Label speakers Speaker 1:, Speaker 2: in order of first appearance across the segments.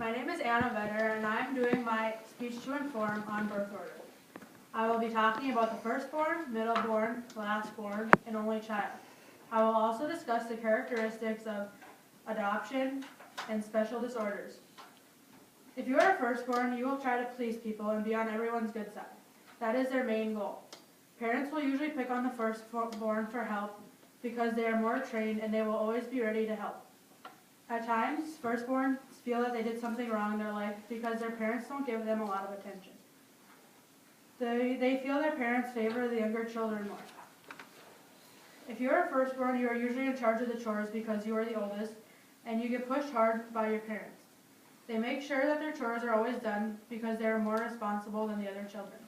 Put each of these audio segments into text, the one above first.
Speaker 1: My name is Anna Vetter, and I am doing my speech to inform on birth order. I will be talking about the firstborn, middleborn, lastborn, and only child. I will also discuss the characteristics of adoption and special disorders. If you are a firstborn, you will try to please people and be on everyone's good side. That is their main goal. Parents will usually pick on the firstborn for help because they are more trained and they will always be ready to help. At times, firstborns feel that they did something wrong in their life because their parents don't give them a lot of attention. They feel their parents favor the younger children more. If you are a firstborn, you are usually in charge of the chores because you are the oldest and you get pushed hard by your parents. They make sure that their chores are always done because they are more responsible than the other children.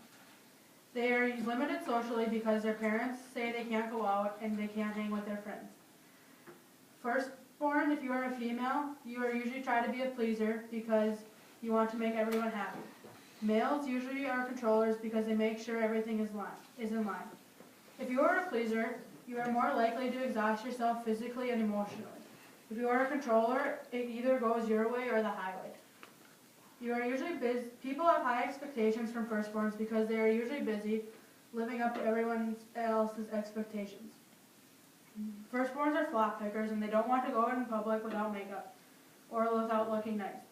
Speaker 1: They are limited socially because their parents say they can't go out and they can't hang with their friends. Firstborn, if you are a female, you are usually try to be a pleaser because you want to make everyone happy. Males usually are controllers because they make sure everything is in line. If you are a pleaser, you are more likely to exhaust yourself physically and emotionally. If you are a controller, it either goes your way or the highway. You are usually busy. People have high expectations from firstborns because they are usually busy living up to everyone else's expectations. Firstborns are flop pickers and they don't want to go out in public without makeup or without looking nice.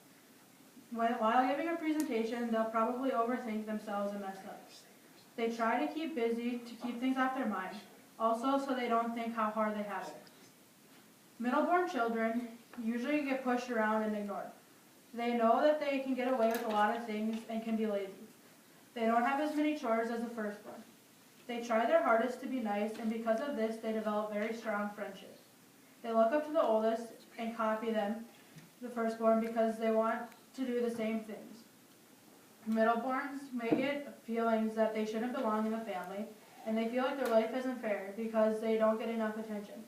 Speaker 1: While giving a presentation, they'll probably overthink themselves and mess up. They try to keep busy to keep things off their mind, also so they don't think how hard they have it. Middleborn children usually get pushed around and ignored. They know that they can get away with a lot of things and can be lazy. They don't have as many chores as the firstborn. They try their hardest to be nice, and because of this, they develop very strong friendships. They look up to the oldest and copy them, the firstborn, because they want to do the same things. Middleborns may get feelings that they shouldn't belong in the family, and they feel like their life isn't fair because they don't get enough attention.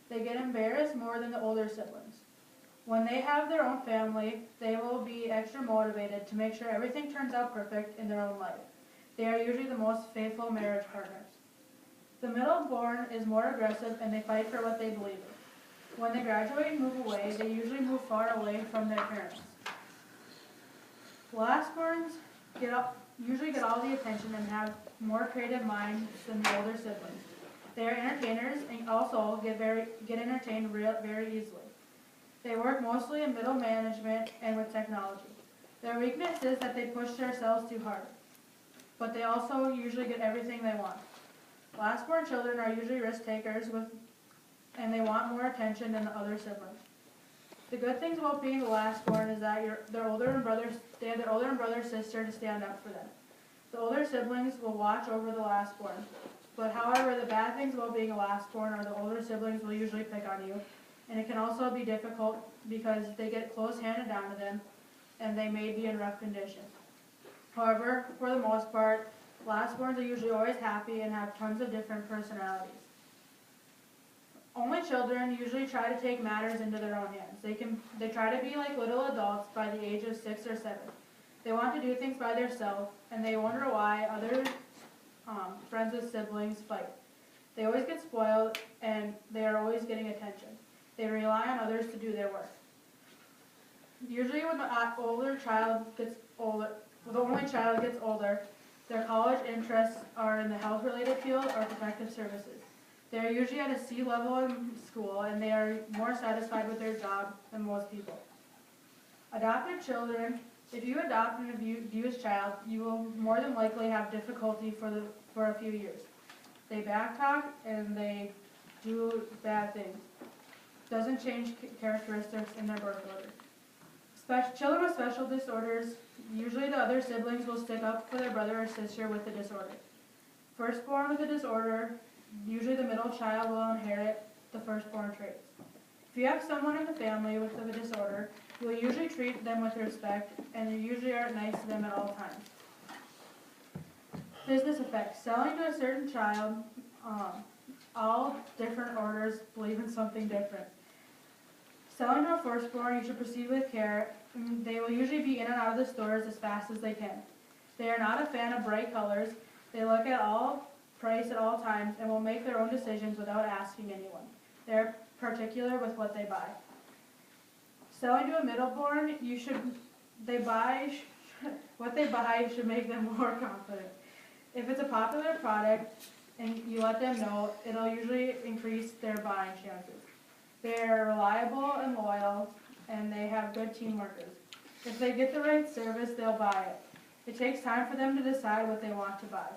Speaker 1: They get embarrassed more than the older siblings. When they have their own family, they will be extra motivated to make sure everything turns out perfect in their own life. They are usually the most faithful marriage partners. The middleborn is more aggressive and they fight for what they believe in. When they graduate and move away, they usually move far away from their parents. Lastborns usually get all the attention and have more creative minds than the older siblings. They are entertainers and also get entertained very easily. They work mostly in middle management and with technology. Their weakness is that they push themselves too hard, but they also usually get everything they want. Lastborn children are usually risk takers and they want more attention than the other siblings. The good things about being the lastborn is that they have their older and brother sister to stand up for them. The older siblings will watch over the lastborn. But however, the bad things about being a lastborn are the older siblings will usually pick on you, and it can also be difficult because they get clothes handed down to them and they may be in rough condition. However, for the most part, lastborns are usually always happy and have tons of different personalities. Only children usually try to take matters into their own hands. They try to be like little adults by the age of 6 or 7. They want to do things by themselves, and they wonder why other friends with siblings fight. They always get spoiled, and they are always getting attention. They rely on others to do their work. Usually when the only child gets older, their college interests are in the health-related field or protective services. They are usually at a C level in school, and they are more satisfied with their job than most people. Adopted children, if you adopt an abused child, you will more than likely have difficulty for a few years. They backtalk and they do bad things. Doesn't change characteristics in their birth order. Children with special disorders, usually the other siblings will stick up for their brother or sister with the disorder. Firstborn with a disorder, usually the middle child will inherit the firstborn traits. If you have someone in the family with a disorder, you will usually treat them with respect, and you usually are nice to them at all times. Business effects. Selling to a certain child, all different orders believe in something different. Selling to a firstborn, you should proceed with care. They will usually be in and out of the stores as fast as they can. They are not a fan of bright colors. They look at all price at all times and will make their own decisions without asking anyone. They are particular with what they buy. Selling to a middleborn, you should what they buy should make them more confident. If it's a popular product and you let them know, it'll usually increase their buying chances. They're reliable and loyal, and they have good team workers. If they get the right service, they'll buy it. It takes time for them to decide what they want to buy.